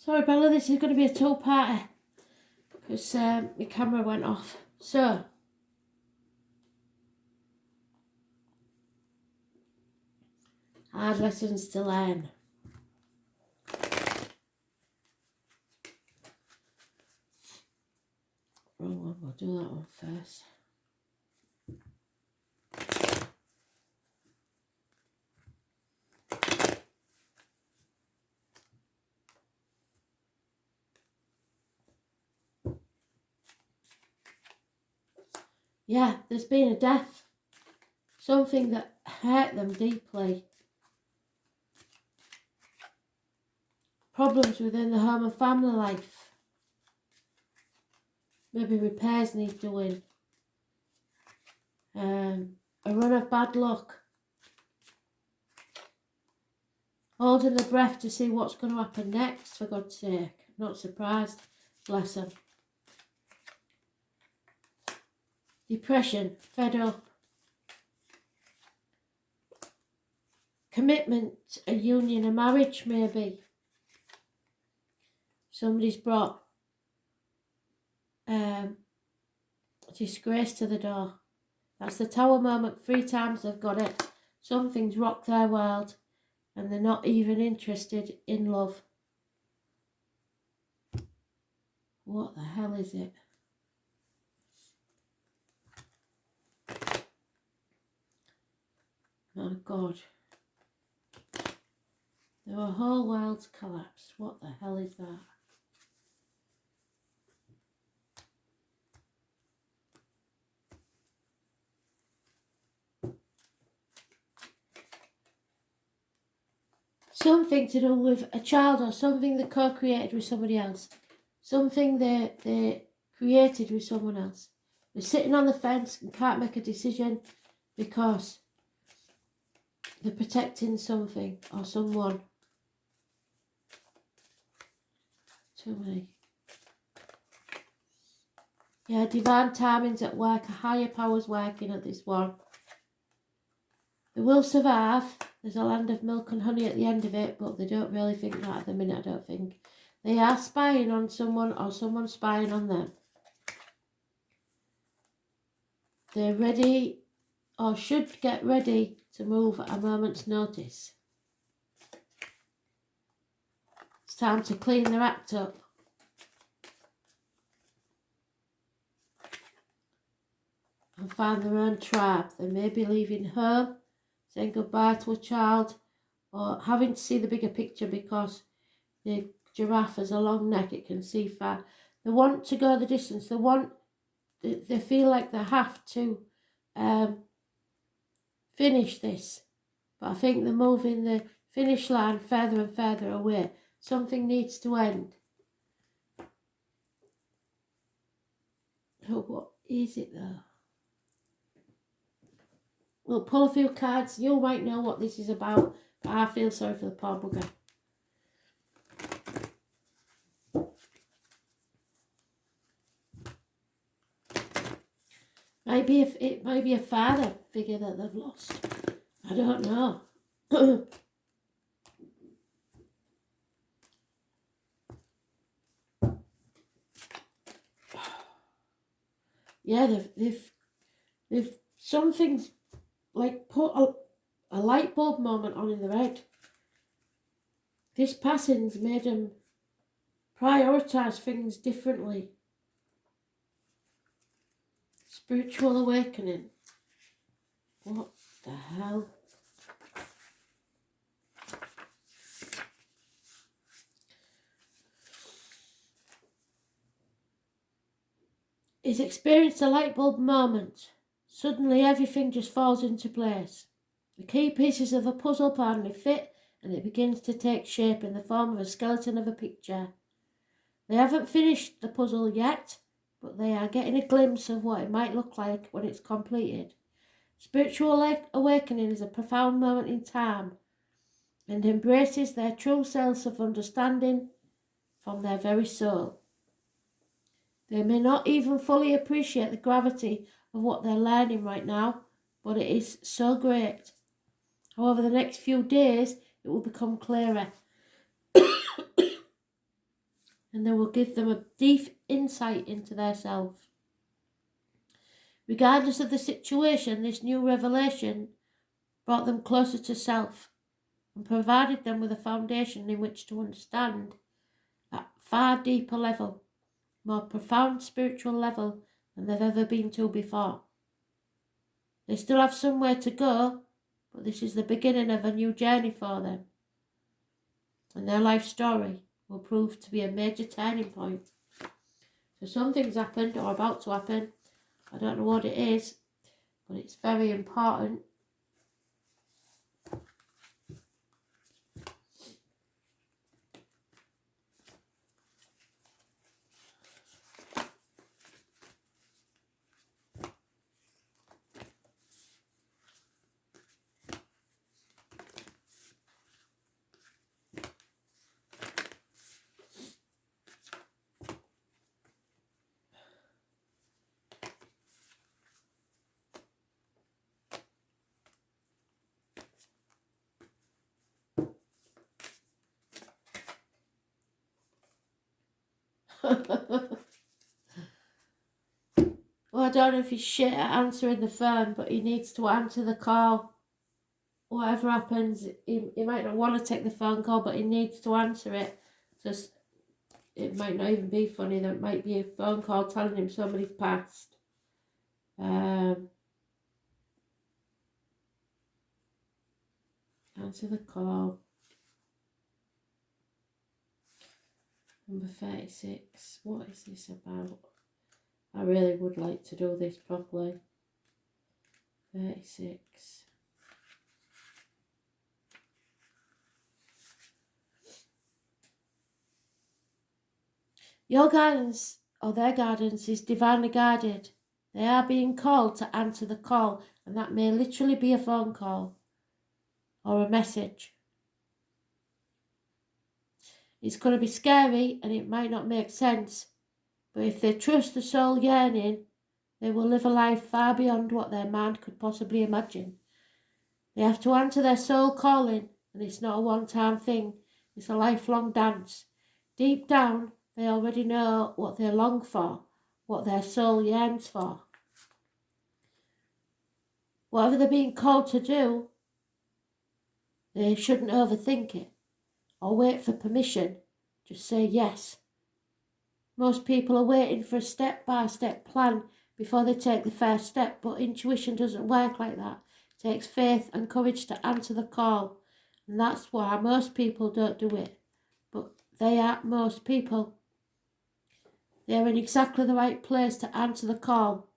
Sorry, Bella, this is going to be a two-parter because my camera went off. So, hard lessons to learn. Wrong one, we'll do that one first. Yeah, there's been a death. Something that hurt them deeply. Problems within the home and family life. Maybe repairs need doing. A run of bad luck. Holding the breath to see what's going to happen next, for God's sake. Not surprised. Bless them. Depression, fed up. Commitment, a union, a marriage maybe. Somebody's brought disgrace to the door. That's the Tower moment. 3 times they've got it. Something's rocked their world and they're not even interested in love. What the hell is it? Oh God. Their whole world's collapsed. What the hell is that? Something to do with a child or something they co-created with somebody else. Something they created with someone else. They're sitting on the fence and can't make a decision because they're protecting something or someone. Too many. Yeah, divine timing's at work. A higher power's working at this one. They will survive. There's a land of milk and honey at the end of it, but they don't really think that at the minute, I don't think. They are spying on someone or someone's spying on them. They're ready or should get ready to move at a moment's notice. It's time to clean their act up. And find their own tribe. They may be leaving home, saying goodbye to a child, or having to see the bigger picture because the giraffe has a long neck, it can see far. They want to go the distance. They feel like they have to finish this. But I think they're moving the finish line further and further away. Something needs to end. Oh, what is it though? We'll pull a few cards. You might know what this is about, but I feel sorry for the poor bugger. It might be a father figure that they've lost. I don't know. Yeah, they've something's like put a light bulb moment on in their head. This passing's made them prioritise things differently. Spiritual awakening. What the hell? He's experienced a light bulb moment. Suddenly everything just falls into place. The key pieces of the puzzle finally fit and it begins to take shape in the form of a skeleton of a picture. They haven't finished the puzzle yet, but they are getting a glimpse of what it might look like when it's completed. Spiritual awakening is a profound moment in time and embraces their true self of understanding from their very soul. They may not even fully appreciate the gravity of what they're learning right now, but it is so great. However, the next few days it will become clearer. and they will give them a deep insight into their self. Regardless of the situation, this new revelation brought them closer to self and provided them with a foundation in which to understand at far deeper level, more profound spiritual level than they've ever been to before. They still have somewhere to go, but this is the beginning of a new journey for them. And their life story will prove to be a major turning point. So something's happened or about to happen. I don't know what it is, but it's very important. Well, I don't know if he's shit at answering the phone, but he needs to answer the call. Whatever happens, he might not want to take the phone call, but he needs to answer it. Just, it might not even be funny. There might be a phone call telling him somebody's passed. Answer the call. Number 36. What is this about? I really would like to do this properly. 36. Your guidance, or their guidance, is divinely guided. They are being called to answer the call, and that may literally be a phone call or a message. It's going to be scary and it might not make sense, but if they trust the soul yearning, they will live a life far beyond what their mind could possibly imagine. They have to answer their soul calling, and it's not a one-time thing. It's a lifelong dance. Deep down, they already know what they long for, what their soul yearns for. Whatever they're being called to do, they shouldn't overthink it or wait for permission. Just say yes. Most people are waiting for a step-by-step plan before they take the first step, but intuition doesn't work like that. It takes faith and courage to answer the call, and that's why most people don't do it. But they are most people. They are in exactly the right place to answer the call.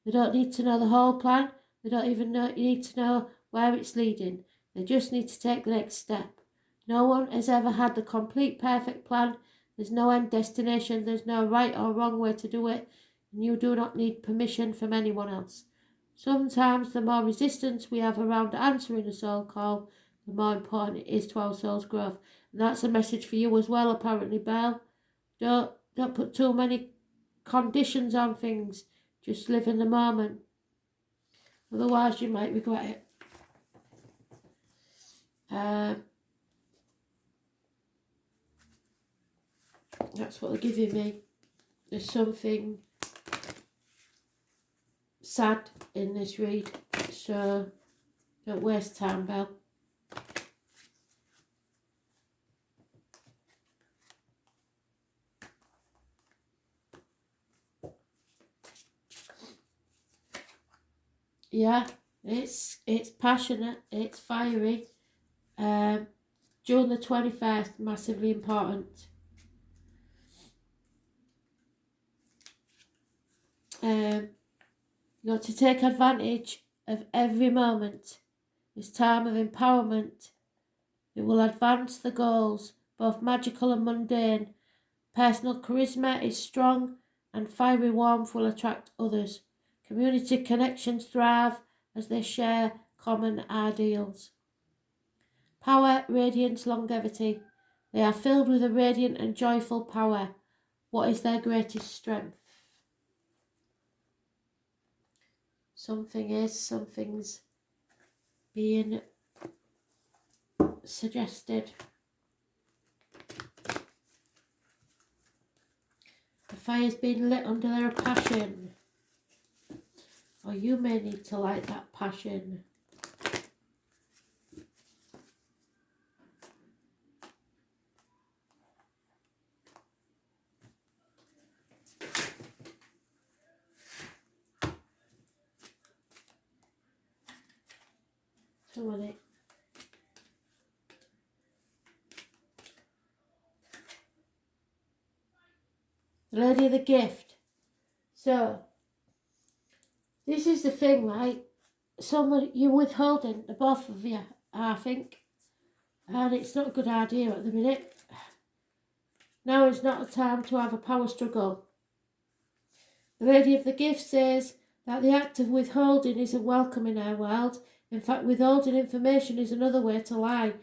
They don't need to know the whole plan. They don't even need to know where it's leading. They just need to take the next step. No one has ever had the complete perfect plan. There's no end destination. There's no right or wrong way to do it. And you do not need permission from anyone else. Sometimes the more resistance we have around answering a soul call, the more important it is to our soul's growth. And that's a message for you as well, apparently, Belle. Don't put too many conditions on things. Just live in the moment. Otherwise, you might regret it. That's what they're giving me. There's something sad in this read, so don't waste time, Belle. Yeah, it's passionate, it's fiery. June the 21st, massively important. You got to take advantage of every moment. This time of empowerment. It will advance the goals, both magical and mundane. Personal charisma is strong, and fiery warmth will attract others. Community connections thrive as they share common ideals. Power, radiance, longevity. They are filled with a radiant and joyful power. What is their greatest strength? Something's being suggested. fire's been lit under their passion. Or you may need to light that passion. Some of it. The Lady of the Gift. So, this is the thing, right? Someone you're withholding, the both of you, I think. And it's not a good idea at the minute. Now is not a time to have a power struggle. The Lady of the Gift says that the act of withholding isn't welcome in our world. In fact, withholding information is another way to lie.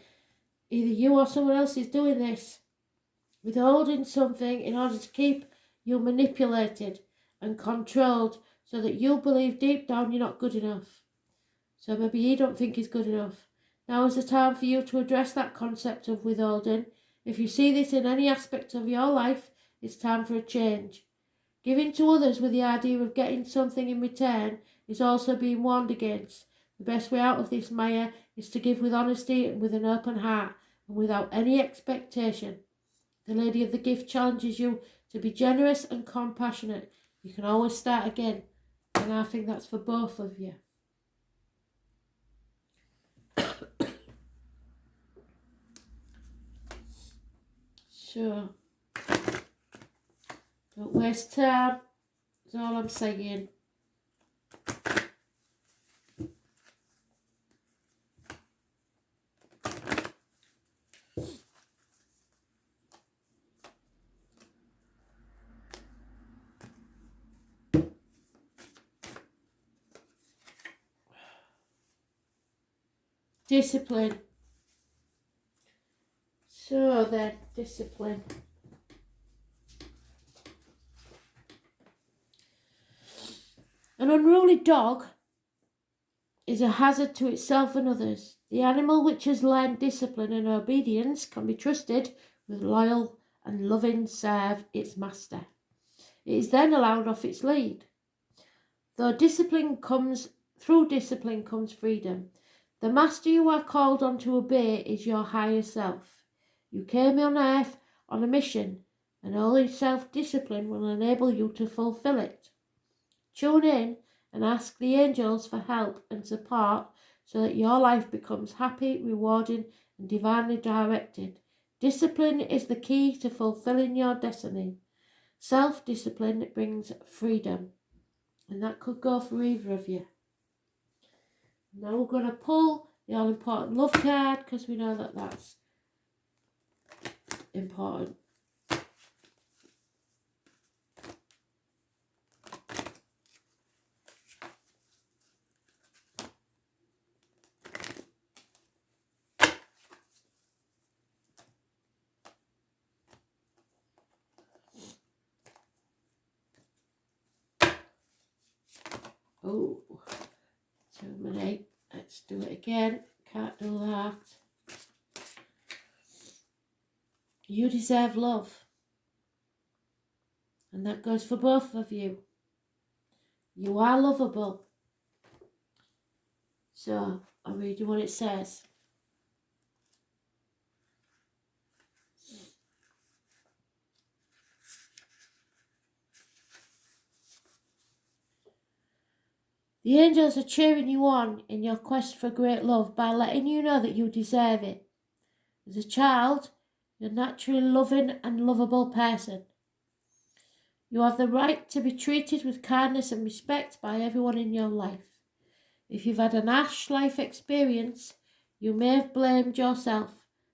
Either you or someone else is doing this. Withholding something in order to keep you manipulated and controlled so that you believe deep down you're not good enough. So maybe you don't think he's good enough. Now is the time for you to address that concept of withholding. If you see this in any aspect of your life, it's time for a change. Giving to others with the idea of getting something in return is also being warned against. The best way out of this, Maya, is to give with honesty and with an open heart and without any expectation. The Lady of the Gift challenges you to be generous and compassionate. You can always start again, and I think that's for both of you. So, don't waste time, that's all I'm saying. Discipline. So then, discipline. An unruly dog is a hazard to itself and others. The animal which has learned discipline and obedience can be trusted with loyal and loving serve its master. It is then allowed off its lead. Through discipline comes freedom. The master you are called on to obey is your higher self. You came on earth on a mission, and only self-discipline will enable you to fulfill it. Tune in and ask the angels for help and support so that your life becomes happy, rewarding, and divinely directed. Discipline is the key to fulfilling your destiny. Self-discipline brings freedom. And that could go for either of you. Now we're going to pull the all-important love card because we know that that's important. Oh, 2 minutes. Let's do it again. Can't do that. You deserve love. And that goes for both of you. You are lovable. So, I'll read you what it says. The angels are cheering you on in your quest for great love by letting you know that you deserve it. As a child, you're a naturally loving and lovable person. You have the right to be treated with kindness and respect by everyone in your life. If you've had an harsh life experience, you may have blamed yourself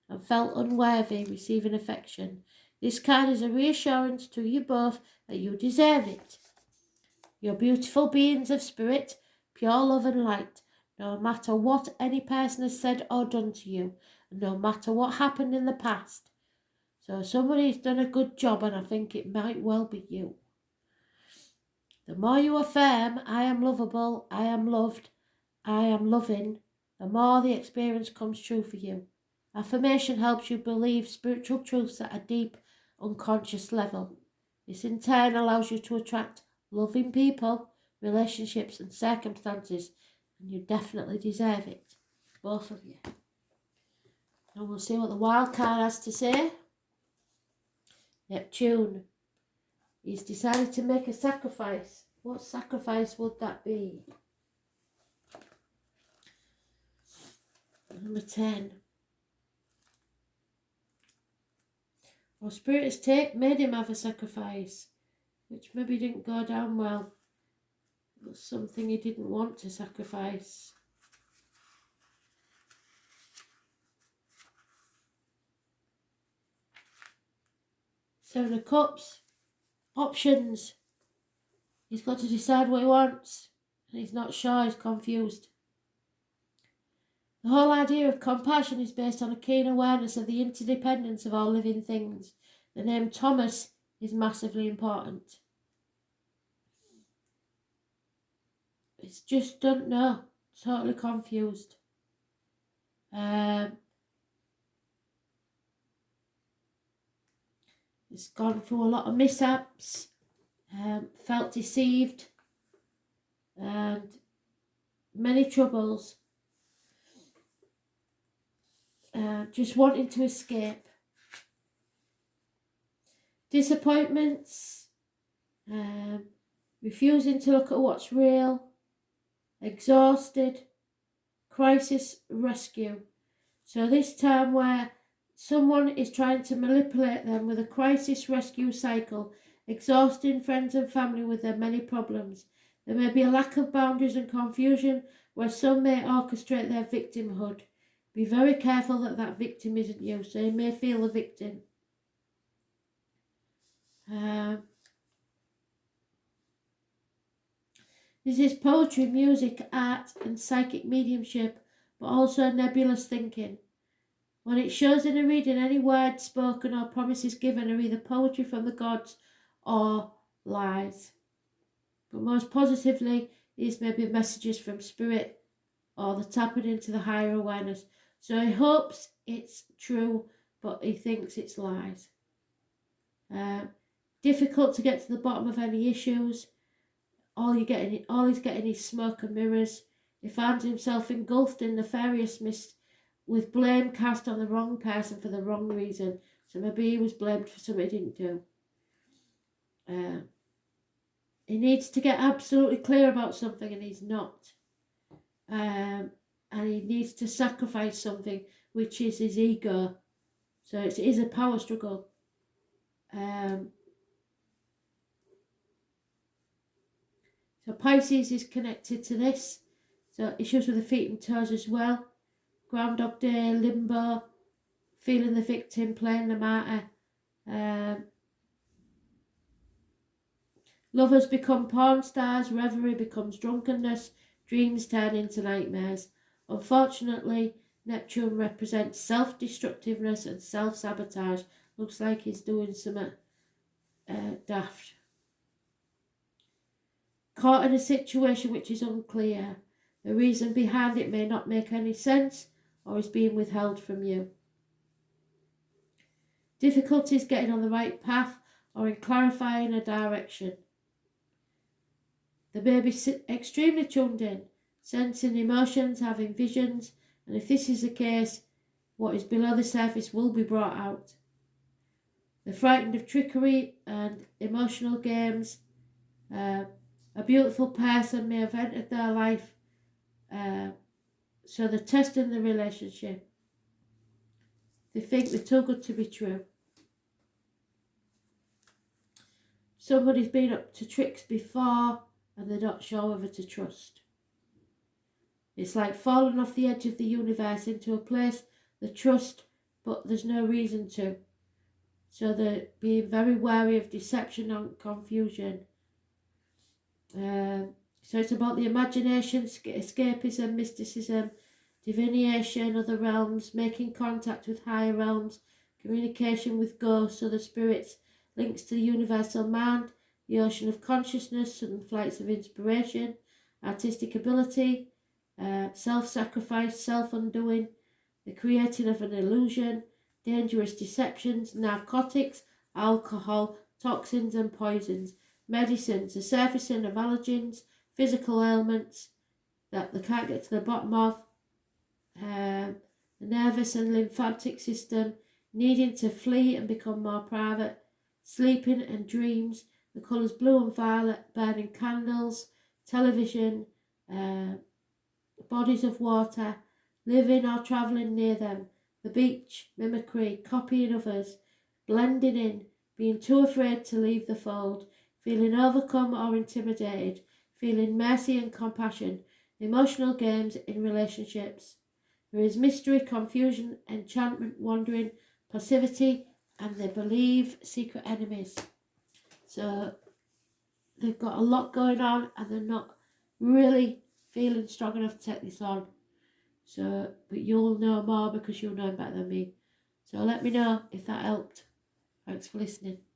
and felt unworthy receiving affection. This card is a reassurance to you both that you deserve it. You're beautiful beings of spirit, pure love and light, no matter what any person has said or done to you, and no matter what happened in the past. So somebody's done a good job, and I think it might well be you. The more you affirm, I am lovable, I am loved, I am loving, the more the experience comes true for you. Affirmation helps you believe spiritual truths at a deep, unconscious level. This in turn allows you to attract loving people, relationships and circumstances, and you definitely deserve it, both of you. And we'll see what the wild card has to say. Neptune. He's decided to make a sacrifice. What sacrifice would that be? Number 10. Well, Spirit has made him have a sacrifice, which maybe didn't go down well. It was something he didn't want to sacrifice. Seven of Cups. Options. He's got to decide what he wants, and he's not sure, he's confused. The whole idea of compassion is based on a keen awareness of the interdependence of all living things. The name Thomas is massively important. It's just don't know, totally confused. It's gone through a lot of mishaps, felt deceived, and many troubles. Just wanting to escape. Disappointments, refusing to look at what's real, exhausted, crisis, rescue. So this time where someone is trying to manipulate them with a crisis rescue cycle, exhausting friends and family with their many problems. There may be a lack of boundaries and confusion where some may orchestrate their victimhood. Be very careful that that victim isn't you, so you may feel the victim. This is poetry, music, art and psychic mediumship, but also nebulous thinking. When it shows in a reading, any words spoken or promises given are either poetry from the gods or lies. But most positively, these may be messages from spirit or the tapping into the higher awareness. So he hopes it's true, but he thinks it's lies. Difficult to get to the bottom of any issues. All he's getting is smoke and mirrors. He finds himself engulfed in nefarious mist with blame cast on the wrong person for the wrong reason. So maybe he was blamed for something he didn't do. He needs to get absolutely clear about something and he's not. And he needs to sacrifice something, which is his ego. So it is a power struggle. So Pisces is connected to this. So issues with the feet and toes as well. Groundhog Day, limbo, feeling the victim, playing the martyr. Lovers become porn stars, reverie becomes drunkenness, dreams turn into nightmares. Unfortunately, Neptune represents self-destructiveness and self-sabotage. Looks like he's doing something daft. Caught in a situation which is unclear. The reason behind it may not make any sense or is being withheld from you. Difficulties getting on the right path or in clarifying a direction. The baby's extremely tuned in, sensing emotions, having visions, and if this is the case, what is below the surface will be brought out. They're frightened of trickery and emotional games. A beautiful person may have entered their life, so they're testing the relationship. They think they're too good to be true. Somebody's been up to tricks before and they're not sure whether to trust. It's like falling off the edge of the universe into a place they trust, but there's no reason to. So they're being very wary of deception and confusion. So it's about the imagination, escapism, mysticism, divination, other realms, making contact with higher realms, communication with ghosts, other spirits, links to the universal mind, the ocean of consciousness, sudden flights of inspiration, artistic ability, self-sacrifice, self-undoing, the creating of an illusion, dangerous deceptions, narcotics, alcohol, toxins and poisons, medicines, the surfacing of allergens, physical ailments that they can't get to the bottom of, the nervous and lymphatic system needing to flee and become more private, sleeping and dreams, the colours blue and violet, burning candles, television, bodies of water, living or travelling near them, the beach, mimicry, copying others, blending in, being too afraid to leave the fold, feeling overcome or intimidated, feeling mercy and compassion, emotional games in relationships. There is mystery, confusion, enchantment, wandering, passivity, and they believe secret enemies. So they've got a lot going on and they're not really feeling strong enough to take this on. So, but you'll know more because you'll know better than me. So let me know if that helped. Thanks for listening.